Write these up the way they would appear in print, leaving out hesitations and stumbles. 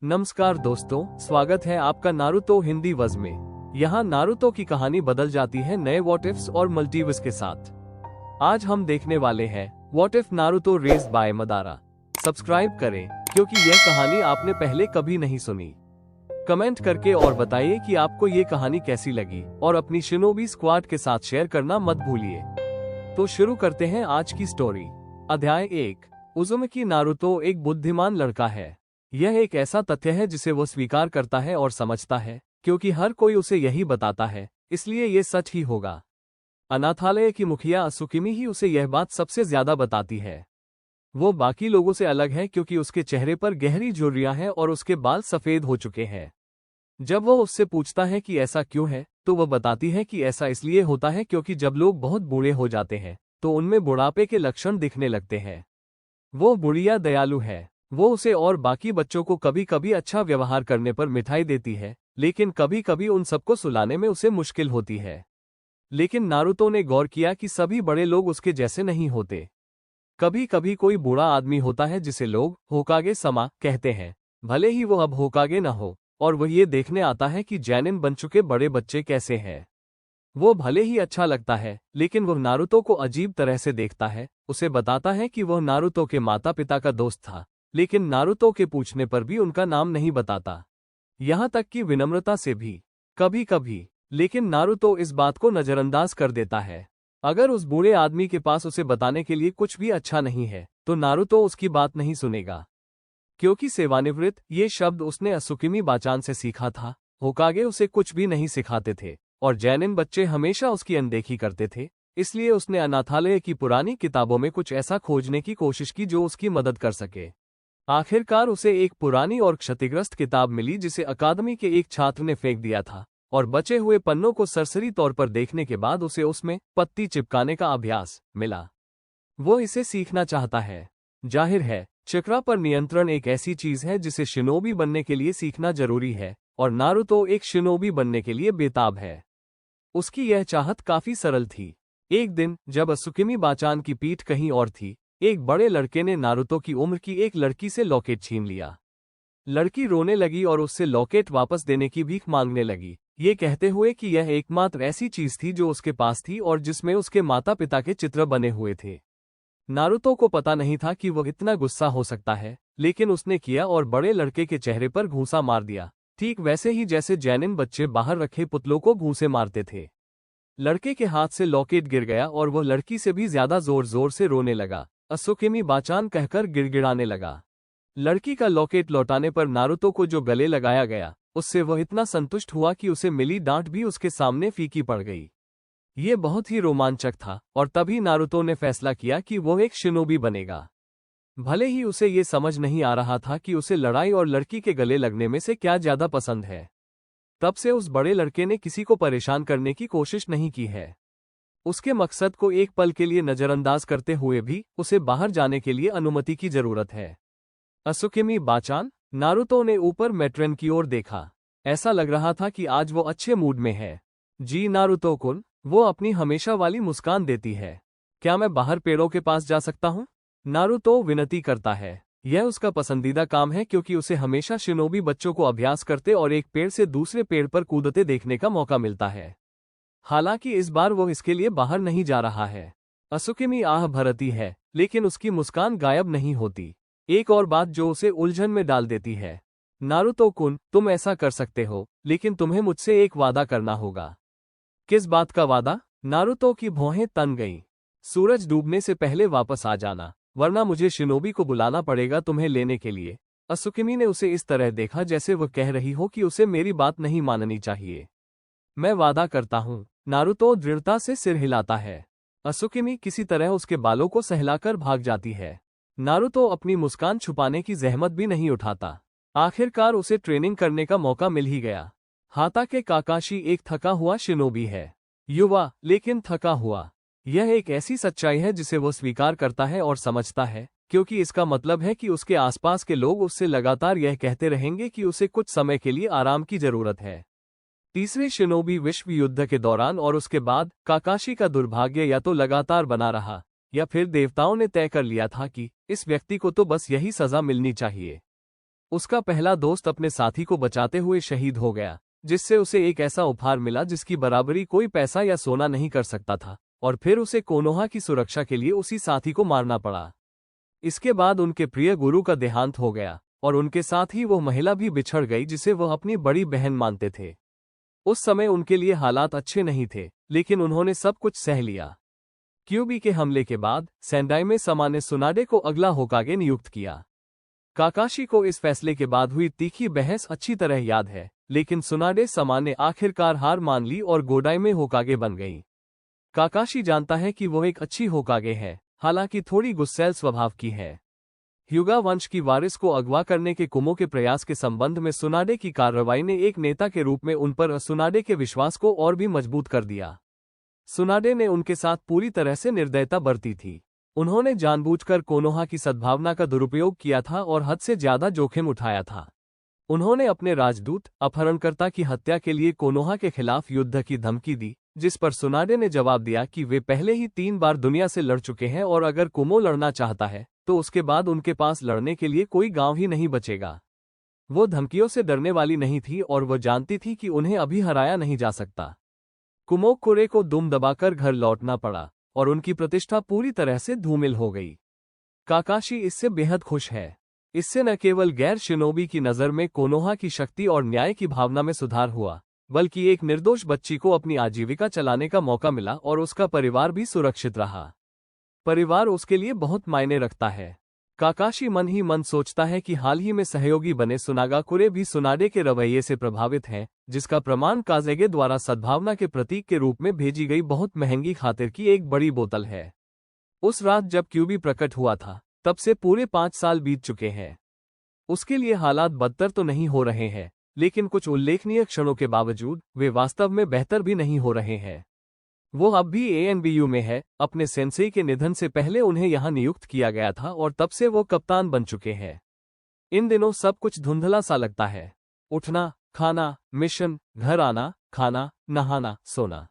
नमस्कार दोस्तों, स्वागत है आपका नारुतो हिंदी वज़ में। यहाँ नारुतो की कहानी बदल जाती है नए व्हाट इफ्स और मल्टीवर्स के साथ। आज हम देखने वाले हैं what if Naruto raised bye Madara. Subscribe करें क्योंकि यह कहानी आपने पहले कभी नहीं सुनी। कमेंट करके और बताइए कि आपको ये कहानी कैसी लगी और अपनी शिनोबी स्क्वाड के साथ शेयर करना मत भूलिए। तो शुरू करते हैं आज की स्टोरी। अध्याय 1। उज़ुमाकी नारुतो एक बुद्धिमान लड़का है। यह एक ऐसा तथ्य है जिसे वो स्वीकार करता है और समझता है, क्योंकि हर कोई उसे यही बताता है, इसलिए ये सच ही होगा। अनाथालय की मुखिया असुकिमी ही उसे यह बात सबसे ज्यादा बताती है। वो बाकी लोगों से अलग है क्योंकि उसके चेहरे पर गहरी झुर्रियां हैं और उसके बाल सफेद हो चुके हैं। जब वो उससे पूछता है कि ऐसा क्यों है, तो वह बताती है कि ऐसा इसलिए होता है क्योंकि जब लोग बहुत बूढ़े हो जाते हैं तो उनमें बुढ़ापे के लक्षण दिखने लगते हैं। वो बुढ़िया दयालु है। वो उसे और बाकी बच्चों को कभी कभी अच्छा व्यवहार करने पर मिठाई देती है, लेकिन कभी कभी उन सबको सुलाने में उसे मुश्किल होती है। लेकिन नारुतो ने गौर किया कि सभी बड़े लोग उसके जैसे नहीं होते। कभी कभी कोई बूढ़ा आदमी होता है जिसे लोग होकागे समा कहते हैं, भले ही वो अब होकागे न हो, और वह ये देखने आता है कि जैनिन बन चुके बड़े बच्चे कैसे हैं। वो भले ही अच्छा लगता है, लेकिन वह नारुतो को अजीब तरह से देखता है। उसे बताता है कि वह नारुतो के माता पिता का दोस्त था, लेकिन नारुतो के पूछने पर भी उनका नाम नहीं बताता, यहाँ तक कि विनम्रता से भी। कभी कभी लेकिन नारुतो इस बात को नजरअंदाज कर देता है। अगर उस बूढ़े आदमी के पास उसे बताने के लिए कुछ भी अच्छा नहीं है तो नारुतो उसकी बात नहीं सुनेगा, क्योंकि सेवानिवृत्त ये शब्द उसने असुकिमी बाचान से सीखा था। होकागे उसे कुछ भी नहीं सिखाते थे और जैनिन बच्चे हमेशा उसकी अनदेखी करते थे। इसलिए उसने अनाथालय की पुरानी किताबों में कुछ ऐसा खोजने की कोशिश की जो उसकी मदद कर सके। आखिरकार उसे एक पुरानी और क्षतिग्रस्त किताब मिली जिसे अकादमी के एक छात्र ने फेंक दिया था, और बचे हुए पन्नों को सरसरी तौर पर देखने के बाद उसे उसमें पत्ती चिपकाने का अभ्यास मिला। वो इसे सीखना चाहता है। जाहिर है, चक्रा पर नियंत्रण एक ऐसी चीज है जिसे शिनोबी बनने के लिए सीखना जरूरी है, और नारुतो एक शिनोबी बनने के लिए बेताब है। उसकी यह चाहत काफी सरल थी। एक दिन जब असुकिमी बाचान की पीठ कहीं और थी, एक बड़े लड़के ने नारुतो की उम्र की एक लड़की से लॉकेट छीन लिया। लड़की रोने लगी और उससे लॉकेट वापस देने की भीख मांगने लगी, ये कहते हुए कि यह एकमात्र ऐसी चीज थी जो उसके पास थी और जिसमें उसके माता पिता के चित्र बने हुए थे। नारुतो को पता नहीं था कि वह इतना गुस्सा हो सकता है, लेकिन उसने किया और बड़े लड़के के चेहरे पर घूंसा मार दिया, ठीक वैसे ही जैसे जैनिन बच्चे बाहर रखे पुतलों को घूंसे मारते थे। लड़के के हाथ से लॉकेट गिर गया और वह लड़की से भी ज्यादा जोर जोर से रोने लगा, असुकिमी बाचान कहकर गिड़गिड़ाने लगा। लड़की का लॉकेट लौटाने पर नारुतो को जो गले लगाया गया, उससे वह इतना संतुष्ट हुआ कि उसे मिली डांट भी उसके सामने फीकी पड़ गई। ये बहुत ही रोमांचक था और तभी नारुतो ने फैसला किया कि वह एक शिनोबी बनेगा। भले ही उसे ये समझ नहीं आ रहा था कि उसे लड़ाई और लड़की के गले लगने में से क्या ज्यादा पसंद है। तब से उस बड़े लड़के ने किसी को परेशान करने की कोशिश नहीं की है। उसके मकसद को एक पल के लिए नजरअंदाज करते हुए भी उसे बाहर जाने के लिए अनुमति की जरूरत है। असुकिमी बाचान, नारुतो ने ऊपर मैट्रेन की ओर देखा। ऐसा लग रहा था कि आज वो अच्छे मूड में है। जी नारुतो कुन, वो अपनी हमेशा वाली मुस्कान देती है। क्या मैं बाहर पेड़ों के पास जा सकता हूँ? नारुतो विनती करता है। यह उसका पसंदीदा काम है क्योंकि उसे हमेशा शिनोबी बच्चों को अभ्यास करते और एक पेड़ से दूसरे पेड़ पर कूदते देखने का मौका मिलता है। हालांकि इस बार वो इसके लिए बाहर नहीं जा रहा है। असुकिमी आह भरती है, लेकिन उसकी मुस्कान गायब नहीं होती। एक और बात जो उसे उलझन में डाल देती है। नारुतो कुन, तुम ऐसा कर सकते हो, लेकिन तुम्हें मुझसे एक वादा करना होगा। किस बात का वादा? नारुतो की भौहें तन गईं। सूरज डूबने से पहले वापस आ जाना, वरना मुझे शिनोबी को बुलाना पड़ेगा तुम्हें लेने के लिए। असुकिमी ने उसे इस तरह देखा जैसे वह कह रही हो कि उसे मेरी बात नहीं माननी चाहिए। मैं वादा करता हूँ। नारुतो दृढ़ता से सिर हिलाता है। असुकिमी किसी तरह उसके बालों को सहलाकर भाग जाती है। नारुतो अपनी मुस्कान छुपाने की जहमत भी नहीं उठाता। आखिरकार उसे ट्रेनिंग करने का मौका मिल ही गया। हाताके काकाशी एक थका हुआ शिनोबी है। युवा, लेकिन थका हुआ। यह एक ऐसी सच्चाई है जिसे वो स्वीकार करता है और समझता है, क्योंकि इसका मतलब है कि उसके आसपास के लोग उससे लगातार यह कहते रहेंगे कि उसे कुछ समय के लिए आराम की जरूरत है। तीसरे शिनोबी विश्व युद्ध के दौरान और उसके बाद काकाशी का दुर्भाग्य या तो लगातार बना रहा, या फिर देवताओं ने तय कर लिया था कि इस व्यक्ति को तो बस यही सजा मिलनी चाहिए। उसका पहला दोस्त अपने साथी को बचाते हुए शहीद हो गया, जिससे उसे एक ऐसा उपहार मिला जिसकी बराबरी कोई पैसा या सोना नहीं कर सकता था, और फिर उसे कोनोहा की सुरक्षा के लिए उसी साथी को मारना पड़ा। इसके बाद उनके प्रिय गुरु का देहांत हो गया, और उनके साथ ही वो महिला भी बिछड़ गई जिसे वह अपनी बड़ी बहन मानते थे। उस समय उनके लिए हालात अच्छे नहीं थे, लेकिन उन्होंने सब कुछ सह लिया। क्यूबी के हमले के बाद सेंडाई समा ने सुनाडे को अगला होकागे नियुक्त किया। काकाशी को इस फैसले के बाद हुई तीखी बहस अच्छी तरह याद है, लेकिन सुनाडे समा ने आखिरकार हार मान ली और गोडाई में होकागे बन गई। काकाशी जानता है कि वो एक अच्छी होकागे है, हालांकि थोड़ी गुस्सैल स्वभाव की है। ह्यूगा वंश की वारिस को अगवा करने के कुमो के प्रयास के संबंध में सुनाडे की कार्रवाई ने एक नेता के रूप में उन पर सुनाडे के विश्वास को और भी मजबूत कर दिया। सुनाडे ने उनके साथ पूरी तरह से निर्दयता बरती थी। उन्होंने जानबूझकर कोनोहा की सद्भावना का दुरुपयोग किया था और हद से ज्यादा जोखिम उठाया था। उन्होंने अपने राजदूत अपहरणकर्ता की हत्या के लिए कोनोहा के खिलाफ युद्ध की धमकी दी, जिस पर सुनाडे ने जवाब दिया कि वे पहले ही 3 बार दुनिया से लड़ चुके हैं और अगर कुमो लड़ना चाहता है तो उसके बाद उनके पास लड़ने के लिए कोई गांव ही नहीं बचेगा। वो धमकियों से डरने वाली नहीं थी और वो जानती थी कि उन्हें अभी हराया नहीं जा सकता। कुमो कुरे को दुम दबाकर घर लौटना पड़ा और उनकी प्रतिष्ठा पूरी तरह से धूमिल हो गई। काकाशी इससे बेहद खुश है। इससे न केवल गैर शिनोबी की नज़र में कोनोहा की शक्ति और न्याय की भावना में सुधार हुआ, बल्कि एक निर्दोष बच्ची को अपनी आजीविका चलाने का मौका मिला और उसका परिवार भी सुरक्षित रहा। परिवार उसके लिए बहुत मायने रखता है। काकाशी मन ही मन सोचता है कि हाल ही में सहयोगी बने सुनागाकुरे भी सुनाडे के रवैये से प्रभावित हैं, जिसका प्रमाण काजेगे द्वारा सद्भावना के प्रतीक के रूप में भेजी गई बहुत महंगी खातिर की एक बड़ी बोतल है। उस रात जब क्यूबी प्रकट हुआ था, तब से पूरे 5 साल बीत चुके हैं। उसके लिए हालात बदतर तो नहीं हो रहे हैं, लेकिन कुछ उल्लेखनीय क्षणों के बावजूद वे वास्तव में बेहतर भी नहीं हो रहे हैं। वो अब भी एएनबीयू में है। अपने सेंसेई के निधन से पहले उन्हें यहाँ नियुक्त किया गया था और तब से वो कप्तान बन चुके हैं। इन दिनों सब कुछ धुंधला सा लगता है। उठना, खाना, मिशन, घर आना, खाना, नहाना, सोना,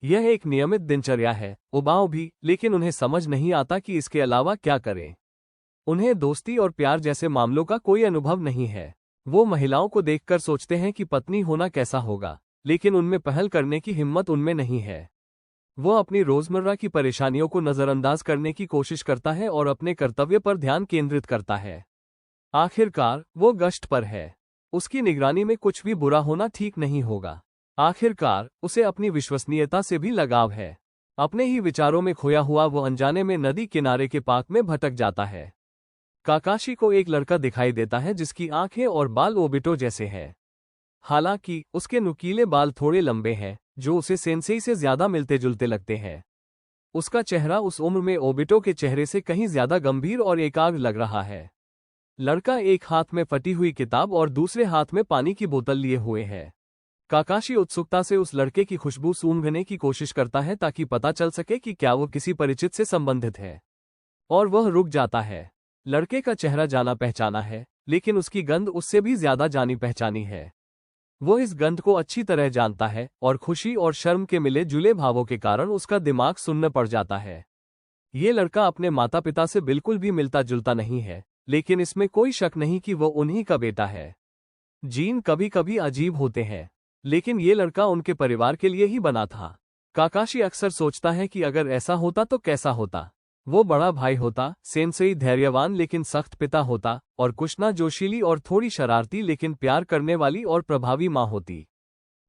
यह एक नियमित दिनचर्या है। उबाऊ भी, लेकिन उन्हें समझ नहीं आता कि इसके अलावा क्या करें। उन्हें दोस्ती और प्यार जैसे मामलों का कोई अनुभव नहीं है। वो महिलाओं को देखकर सोचते हैं कि पत्नी होना कैसा होगा, लेकिन उनमें पहल करने की हिम्मत उनमें नहीं है। वो अपनी रोजमर्रा की परेशानियों को नजरअंदाज करने की कोशिश करता है और अपने कर्तव्य पर ध्यान केंद्रित करता है। आखिरकार वो गश्त पर है। उसकी निगरानी में कुछ भी बुरा होना ठीक नहीं होगा। आखिरकार उसे अपनी विश्वसनीयता से भी लगाव है। अपने ही विचारों में खोया हुआ वो अनजाने में नदी किनारे के पार्क में भटक जाता है। काकाशी को एक लड़का दिखाई देता है जिसकी आंखें और बाल ओबिटो जैसे हैं। हालांकि उसके नुकीले बाल थोड़े लंबे हैं, जो उसे सेंसेई से ज्यादा मिलते जुलते लगते हैं। उसका चेहरा उस उम्र में ओबिटो के चेहरे से कहीं ज्यादा गंभीर और एकाग्र लग रहा है। लड़का एक हाथ में फटी हुई किताब और दूसरे हाथ में पानी की बोतल लिए हुए है। काकाशी उत्सुकता से उस लड़के की खुशबू सूंघने की कोशिश करता है ताकि पता चल सके कि क्या वो किसी परिचित से संबंधित है, और वह रुक जाता है। लड़के का चेहरा जाना पहचाना है, लेकिन उसकी गंध उससे भी ज्यादा जानी पहचानी है। वो इस गंध को अच्छी तरह जानता है और खुशी और शर्म के मिले जुले भावों के कारण उसका दिमाग सुन्न पड़ जाता है। ये लड़का अपने माता पिता से बिल्कुल भी मिलता जुलता नहीं है, लेकिन इसमें कोई शक नहीं कि वो उन्हीं का बेटा है। जीन कभी कभी अजीब होते हैं, लेकिन ये लड़का उनके परिवार के लिए ही बना था। काकाशी अक्सर सोचता है कि अगर ऐसा होता तो कैसा होता। वो बड़ा भाई होता, सेंसेई धैर्यवान लेकिन सख्त पिता होता, और कुशना जोशीली और थोड़ी शरारती लेकिन प्यार करने वाली और प्रभावी माँ होती।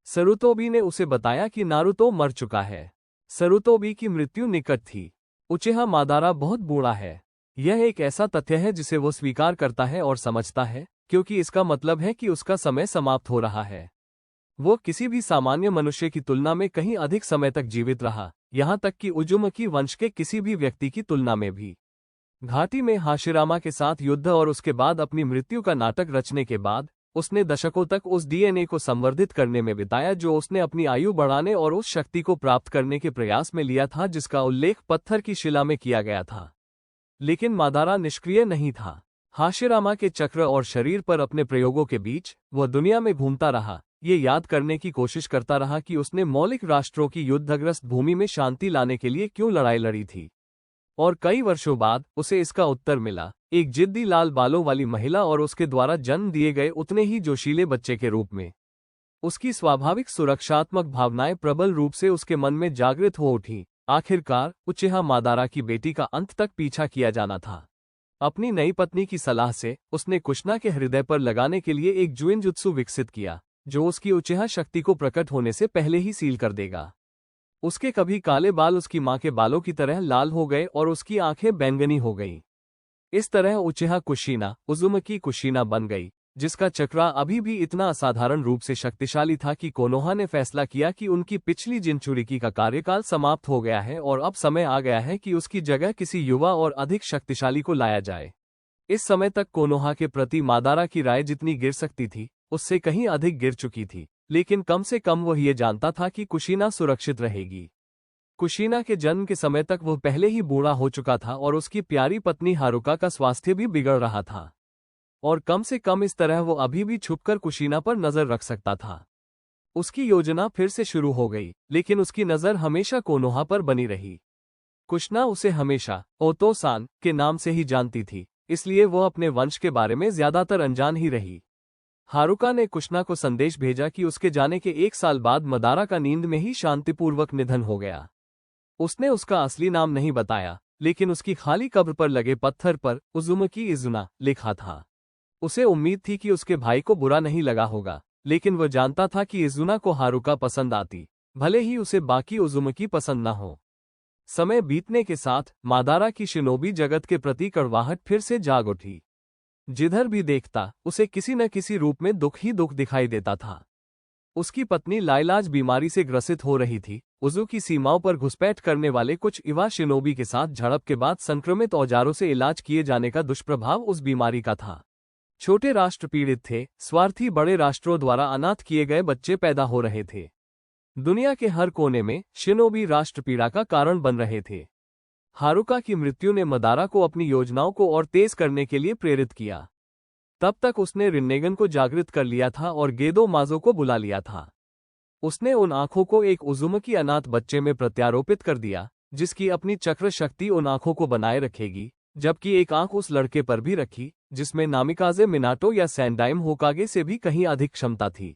सरुतोबी ने उसे बताया कि नारुतो मर चुका है। सरुतोबी की मृत्यु निकट थी। उचिहा मादारा बहुत बूढ़ा है। यह एक ऐसा तथ्य है जिसे वो स्वीकार करता है और समझता है, क्योंकि इसका मतलब है कि उसका समय समाप्त हो रहा है। वो किसी भी सामान्य मनुष्य की तुलना में कहीं अधिक समय तक जीवित रहा, यहाँ तक कि उजुमकी वंश के किसी भी व्यक्ति की तुलना में भी। घाटी में हाशिरामा के साथ युद्ध और उसके बाद अपनी मृत्यु का नाटक रचने के बाद उसने दशकों तक उस डीएनए को संवर्धित करने में बिताया जो उसने अपनी आयु बढ़ाने और उस शक्ति को प्राप्त करने के प्रयास में लिया था जिसका उल्लेख पत्थर की शिला में किया गया था। लेकिन मादारा निष्क्रिय नहीं था। हाशिरामा के चक्र और शरीर पर अपने प्रयोगों के बीच वह दुनिया में घूमता रहा, ये याद करने की कोशिश करता रहा कि उसने मौलिक राष्ट्रों की युद्धग्रस्त भूमि में शांति लाने के लिए क्यों लड़ाई लड़ी थी। और कई वर्षों बाद उसे इसका उत्तर मिला, एक जिद्दी लाल बालों वाली महिला और उसके द्वारा जन्म दिए गए उतने ही जोशीले बच्चे के रूप में। उसकी स्वाभाविक सुरक्षात्मक भावनाएं प्रबल रूप से उसके मन में जागृत हो उठी। आखिरकार उचिहा मादारा की बेटी का अंत तक पीछा किया जाना था। अपनी नई पत्नी की सलाह से उसने कुशना के हृदय पर लगाने के लिए एक जुइनजुत्सु विकसित किया, जो उसकी उचिहा शक्ति को प्रकट होने से पहले ही सील कर देगा। उसके कभी काले बाल उसकी मां के बालों की तरह लाल हो गए और उसकी आंखें बैंगनी हो गईं। इस तरह उचिहा कुशीना उजुमकी कुशीना बन गई, जिसका चक्रा अभी भी इतना असाधारण रूप से शक्तिशाली था कि कोनोहा ने फैसला किया कि उनकी पिछली जिनचुरिकी का कार्यकाल समाप्त हो गया है और अब समय आ गया है कि उसकी जगह किसी युवा और अधिक शक्तिशाली को लाया जाए। इस समय तक कोनोहा के प्रति मादारा की राय जितनी गिर सकती थी, उससे कहीं अधिक गिर चुकी थी, लेकिन कम से कम वह ये जानता था कि कुशीना सुरक्षित रहेगी। कुशीना के जन्म के समय तक वह पहले ही बूढ़ा हो चुका था और उसकी प्यारी पत्नी हारुका का स्वास्थ्य भी बिगड़ रहा था, और कम से कम इस तरह वो अभी भी छुपकर कुशीना पर नजर रख सकता था। उसकी योजना फिर से शुरू हो गई, लेकिन उसकी नजर हमेशा कोनोहा पर बनी रही। कुशना उसे हमेशा ओतो-सान के नाम से ही जानती थी, इसलिए वह अपने वंश के बारे में ज्यादातर अनजान ही रही। हारुका ने कुशना को संदेश भेजा कि उसके जाने के 1 साल बाद मदारा का नींद में ही शांतिपूर्वक निधन हो गया। उसने उसका असली नाम नहीं बताया, लेकिन उसकी खाली कब्र पर लगे पत्थर पर उजुमकी इजुना लिखा था। उसे उम्मीद थी कि उसके भाई को बुरा नहीं लगा होगा, लेकिन वह जानता था कि इजुना को हारुका पसंद आती, भले ही उसे बाकी उजुमकी पसंद न हो। समय बीतने के साथ मादारा की शिनोबी जगत के प्रति कड़वाहट फिर से जाग उठी। जिधर भी देखता उसे किसी न किसी रूप में दुख ही दुख दिखाई देता था। उसकी पत्नी लाइलाज बीमारी से ग्रसित हो रही थी। उजू की सीमाओं पर घुसपैठ करने वाले कुछ इवा शिनोबी के साथ झड़प के बाद संक्रमित औजारों से इलाज किए जाने का दुष्प्रभाव उस बीमारी का था। छोटे राष्ट्र पीड़ित थे, स्वार्थी बड़े राष्ट्रों द्वारा अनाथ किए गए बच्चे पैदा हो रहे थे। दुनिया के हर कोने में शिनोबी राष्ट्र पीड़ा का कारण बन रहे थे। हारुका की मृत्यु ने मदारा को अपनी योजनाओं को और तेज करने के लिए प्रेरित किया। तब तक उसने रिन्नेगन को जागृत कर लिया था और गेदो माजो को बुला लिया था। उसने उन आंखों को एक उजुमकी अनाथ बच्चे में प्रत्यारोपित कर दिया, जिसकी अपनी चक्र शक्ति उन आंखों को बनाए रखेगी, जबकि एक आंख उस लड़के पर भी रखी, जिसमें नामिकाजे मिनाटो या सैंडाइम होकागे से भी कहीं अधिक क्षमता थी।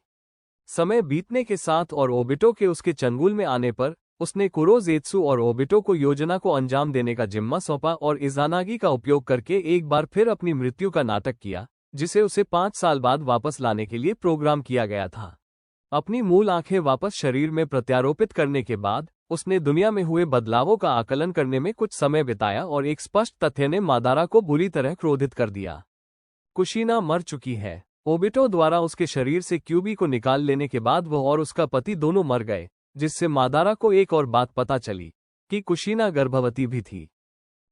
समय बीतने के साथ और ओबिटो के उसके चंगुल में आने पर उसने कुरोजेत्सु और ओबिटो को योजना को अंजाम देने का जिम्मा सौंपा और इजानागी का उपयोग करके एक बार फिर अपनी मृत्यु का नाटक किया, जिसे उसे 5 साल बाद वापस लाने के लिए प्रोग्राम किया गया था। अपनी मूल आंखें वापस शरीर में प्रत्यारोपित करने के बाद उसने दुनिया में हुए बदलावों का आकलन करने में कुछ समय बिताया और एक स्पष्ट तथ्य ने मादारा को बुरी तरह क्रोधित कर दिया। कुशीना मर चुकी है। ओबिटो द्वारा उसके शरीर से क्यूबी को निकाल लेने के बाद वह और उसका पति दोनों मर गए, जिससे मादारा को एक और बात पता चली कि कुशीना गर्भवती भी थी।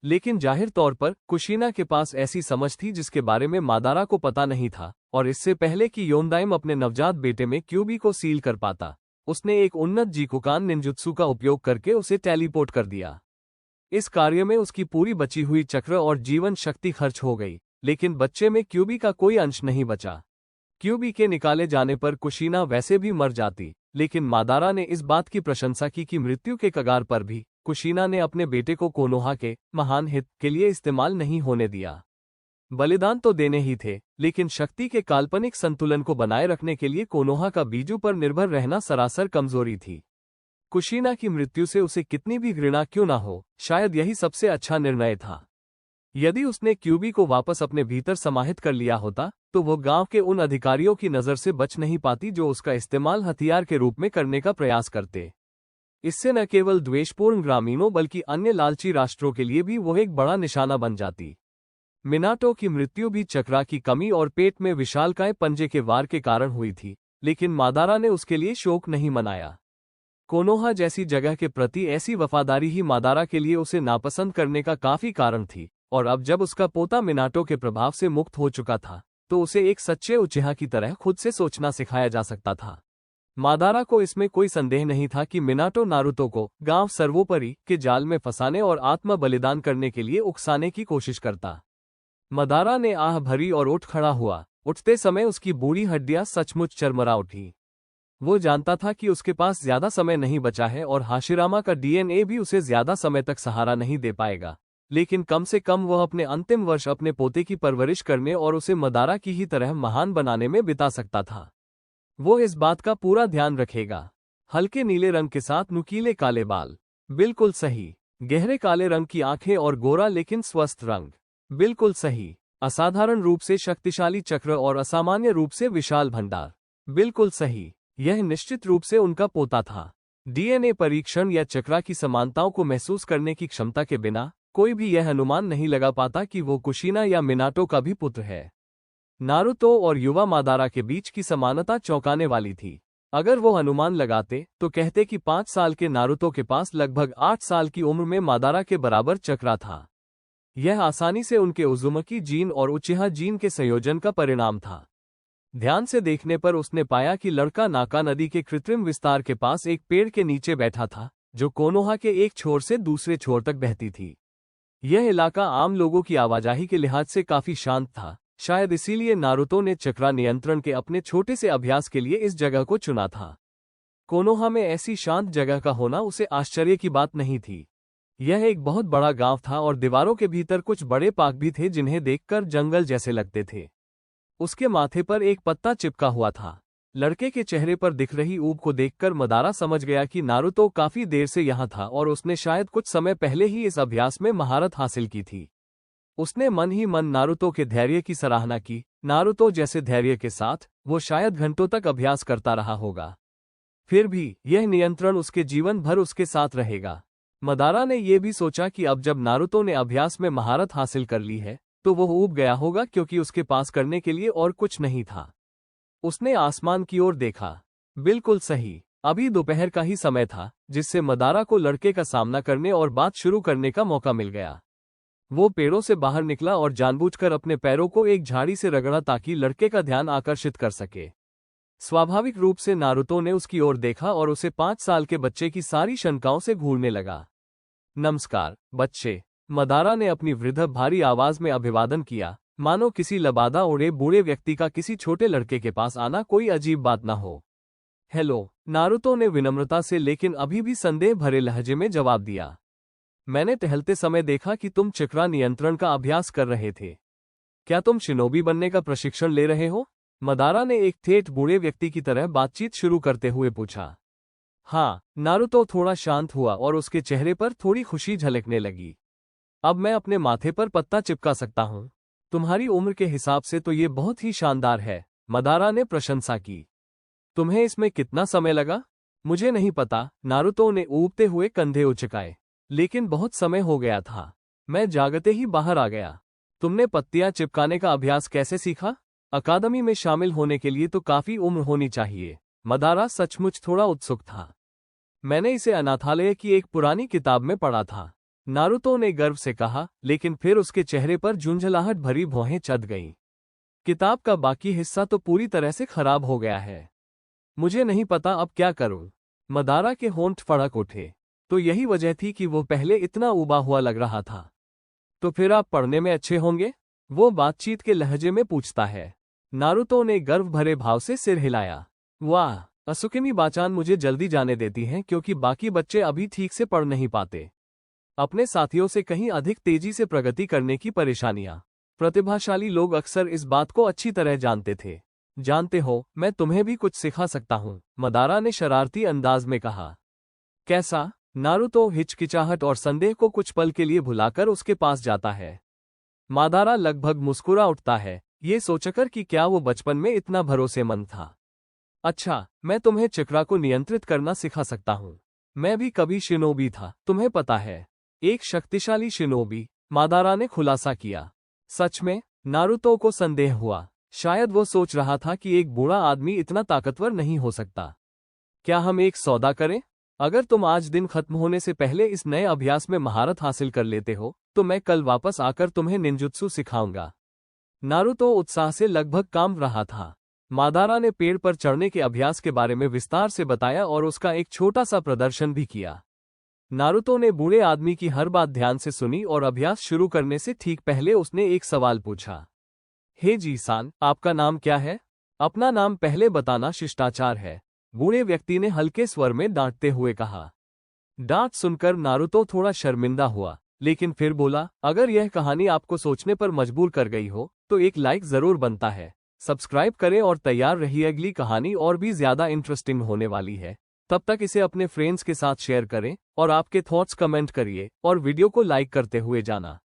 लेकिन जाहिर तौर पर कुशीना के पास ऐसी समझ थी जिसके बारे में मादारा को पता नहीं था, और इससे पहले कि योनदाइम अपने नवजात बेटे में क्यूबी को सील कर पाता, उसने एक उन्नत जिकुकान निंजुत्सु का उपयोग करके उसे टेलीपोर्ट कर दिया। इस कार्य में उसकी पूरी बची हुई चक्र और जीवन शक्ति खर्च हो गई, लेकिन बच्चे में क्यूबी का कोई अंश नहीं बचा। क्यूबी के निकाले जाने पर कुशीना वैसे भी मर जाती, लेकिन मादारा ने इस बात की प्रशंसा की कि मृत्यु के कगार पर भी कुशीना ने अपने बेटे को कोनोहा के महान हित के लिए इस्तेमाल नहीं होने दिया। बलिदान तो देने ही थे, लेकिन शक्ति के काल्पनिक संतुलन को बनाए रखने के लिए कोनोहा का बीजू पर निर्भर रहना सरासर कमजोरी थी। कुशीना की मृत्यु से उसे कितनी भी घृणा क्यों ना हो, शायद यही सबसे अच्छा निर्णय था। यदि उसने क्यूबी को वापस अपने भीतर समाहित कर लिया होता, तो वो गांव के उन अधिकारियों की नजर से बच नहीं पाती जो उसका इस्तेमाल हथियार के रूप में करने का प्रयास करते। इससे न केवल द्वेषपूर्ण ग्रामीणों बल्कि अन्य लालची राष्ट्रों के लिए भी वो एक बड़ा निशाना बन जाती। मिनाटो की मृत्यु भी चक्रा की कमी और पेट में विशालकाय पंजे के वार के कारण हुई थी, लेकिन मादारा ने उसके लिए शोक नहीं मनाया। कोनोहा जैसी जगह के प्रति ऐसी वफादारी ही मादारा के लिए उसे नापसंद करने का काफी कारण थी, और अब जब उसका पोता मिनाटो के प्रभाव से मुक्त हो चुका था, तो उसे एक सच्चे उचिहा की तरह खुद से सोचना सिखाया जा सकता था। मादारा को इसमें कोई संदेह नहीं था कि मिनाटो नारुतो को गांव सर्वोपरि के जाल में फंसाने और आत्म बलिदान करने के लिए उकसाने की कोशिश करता। मादारा ने आह भरी और उठ खड़ा हुआ। उठते समय उसकी बूढ़ी हड्डियां सचमुच चरमरा उठी। वो जानता था कि उसके पास ज्यादा समय नहीं बचा है और हाशिरामा का डीएनए भी उसे ज्यादा समय तक सहारा नहीं दे पाएगा, लेकिन कम से कम वह अपने अंतिम वर्ष अपने पोते की परवरिश करने और उसे मदारा की ही तरह महान बनाने में बिता सकता था। वो इस बात का पूरा ध्यान रखेगा। हल्के नीले रंग के साथ नुकीले काले बाल। बिल्कुल सही। गहरे काले रंग की आंखें और गोरा लेकिन स्वस्थ रंग। बिल्कुल सही। असाधारण रूप से शक्तिशाली चक्र और असामान्य रूप से विशाल भंडार। बिल्कुल सही। यह निश्चित रूप से उनका पोता था। डीएनए परीक्षण या चक्रा की समानताओं को महसूस करने की क्षमता के बिना कोई भी यह अनुमान नहीं लगा पाता कि वो कुशीना या मिनाटो का भी पुत्र है। नारुतो और युवा मादारा के बीच की समानता चौंकाने वाली थी। अगर वो अनुमान लगाते तो कहते कि 5 साल के नारुतो के पास लगभग 8 साल की उम्र में मादारा के बराबर चक्रा था। यह आसानी से उनके उज़ुमकी जीन और उचिहा जीन के संयोजन का परिणाम था। ध्यान से देखने पर उसने पाया कि लड़का नाका नदी के कृत्रिम विस्तार के पास एक पेड़ के नीचे बैठा था, जो कोनोहा के एक छोर से दूसरे छोर तक बहती थी। यह इलाका आम लोगों की आवाजाही के लिहाज से काफी शांत था। शायद इसीलिए नारुतो ने चक्रा नियंत्रण के अपने छोटे से अभ्यास के लिए इस जगह को चुना था। कोनोहा में ऐसी शांत जगह का होना उसे आश्चर्य की बात नहीं थी। यह एक बहुत बड़ा गांव था और दीवारों के भीतर कुछ बड़े पार्क भी थे जिन्हें देखकर जंगल जैसे लगते थे। उसके माथे पर एक पत्ता चिपका हुआ था। लड़के के चेहरे पर दिख रही ऊब को देखकर मदारा समझ गया कि नारुतो काफी देर से यहाँ था और उसने शायद कुछ समय पहले ही इस अभ्यास में महारत हासिल की थी। उसने मन ही मन नारुतो के धैर्य की सराहना की। नारुतो जैसे धैर्य के साथ वो शायद घंटों तक अभ्यास करता रहा होगा। फिर भी यह नियंत्रण उसके जीवन भर उसके साथ रहेगा। मदारा ने यह भी सोचा कि अब जब नारुतो ने अभ्यास में महारत हासिल कर ली है तो वह ऊब गया होगा, क्योंकि उसके पास करने के लिए और कुछ नहीं था। उसने आसमान की ओर देखा। बिल्कुल सही। अभी दोपहर का ही समय था, जिससे मदारा को लड़के का सामना करने और बात शुरू करने का मौका मिल गया। वो पेड़ों से बाहर निकला और जानबूझकर अपने पैरों को एक झाड़ी से रगड़ा ताकि लड़के का ध्यान आकर्षित कर सके। स्वाभाविक रूप से नारुतो ने उसकी ओर देखा और उसे 5 साल के बच्चे की सारी शंकाओं से घूरने लगा। नमस्कार बच्चे, मदारा ने अपनी वृद्ध भारी आवाज में अभिवादन किया, मानो किसी लबादा ओढ़े बूढ़े व्यक्ति का किसी छोटे लड़के के पास आना कोई अजीब बात न हो। हेलो, नारुतो ने विनम्रता से लेकिन अभी भी संदेह भरे लहजे में जवाब दिया। मैंने टहलते समय देखा कि तुम चक्रा नियंत्रण का अभ्यास कर रहे थे। क्या तुम शिनोबी बनने का प्रशिक्षण ले रहे हो? मदारा ने एक ठेठ बूढ़े व्यक्ति की तरह बातचीत शुरू करते हुए पूछा। हाँ, नारुतो थोड़ा शांत हुआ और उसके चेहरे पर थोड़ी खुशी झलकने लगी। अब मैं अपने माथे पर पत्ता चिपका सकता हूँ। तुम्हारी उम्र के हिसाब से तो ये बहुत ही शानदार है, मदारा ने प्रशंसा की। तुम्हें इसमें कितना समय लगा? मुझे नहीं पता, नारुतो ने ऊबते हुए कंधे उचकाए। लेकिन बहुत समय हो गया था। मैं जागते ही बाहर आ गया। तुमने पत्तियां चिपकाने का अभ्यास कैसे सीखा? अकादमी में शामिल होने के लिए तो काफी उम्र होनी चाहिए। मदारा सचमुच थोड़ा उत्सुक था। मैंने इसे अनाथालय की एक पुरानी किताब में पढ़ा था, नारुतो ने गर्व से कहा, लेकिन फिर उसके चेहरे पर झुंझलाहट भरी भौहें चढ़ गईं। किताब का बाकी हिस्सा तो पूरी तरह से खराब हो गया है। मुझे नहीं पता अब क्या करूं। मदारा के होंठ फड़क उठे। तो यही वजह थी कि वो पहले इतना उबा हुआ लग रहा था। तो फिर आप पढ़ने में अच्छे होंगे? वो बातचीत के लहजे में पूछता है। नारुतो ने गर्व भरे भाव से सिर हिलाया। वाह, असुकेमी बाचान मुझे जल्दी जाने देती हैं क्योंकि बाकी बच्चे अभी ठीक से पढ़ नहीं पाते। अपने साथियों से कहीं अधिक तेजी से प्रगति करने की परेशानियां। प्रतिभाशाली लोग अक्सर इस बात को अच्छी तरह जानते थे। जानते हो, मैं तुम्हें भी कुछ सिखा सकता हूं, मदारा ने शरारती अंदाज में कहा। कैसा? नारुतो हिचकिचाहट और संदेह को कुछ पल के लिए भुलाकर उसके पास जाता है। मदारा लगभग मुस्कुरा उठता है, ये सोचकर कि क्या वो बचपन में इतना भरोसेमंद था। अच्छा, मैं तुम्हें चक्रा को नियंत्रित करना सिखा सकता हूँ। मैं भी कभी शिनोबी था, तुम्हें पता है। एक शक्तिशाली शिनोबी, मदारा ने खुलासा किया। सच में? नारुतो को संदेह हुआ। शायद वो सोच रहा था कि एक बूढ़ा आदमी इतना ताकतवर नहीं हो सकता। क्या हम एक सौदा करें? अगर तुम आज दिन खत्म होने से पहले इस नए अभ्यास में महारत हासिल कर लेते हो, तो मैं कल वापस आकर तुम्हें निंजुत्सु सिखाऊंगा। नारुतो उत्साह से लगभग कांप रहा था। मदारा ने पेड़ पर चढ़ने के अभ्यास के बारे में विस्तार से बताया और उसका एक छोटा सा प्रदर्शन भी किया। नारुतो ने बूढ़े आदमी की हर बात ध्यान से सुनी और अभ्यास शुरू करने से ठीक पहले उसने एक सवाल पूछा। हे जी-सान, आपका नाम क्या है? अपना नाम पहले बताना शिष्टाचार है, बूढ़े व्यक्ति ने हल्के स्वर में डांटते हुए कहा। डांट सुनकर नारुतो थोड़ा शर्मिंदा हुआ, लेकिन फिर बोला, अगर यह कहानी आपको सोचने पर मजबूर कर गई हो तो एक लाइक जरूर बनता है। सब्सक्राइब करें और तैयार रहिए, अगली कहानी और भी ज्यादा इंटरेस्टिंग होने वाली है। तब तक इसे अपने फ्रेंड्स के साथ शेयर करें और आपके थॉट्स कमेंट करिए और वीडियो को लाइक करते हुए जाना।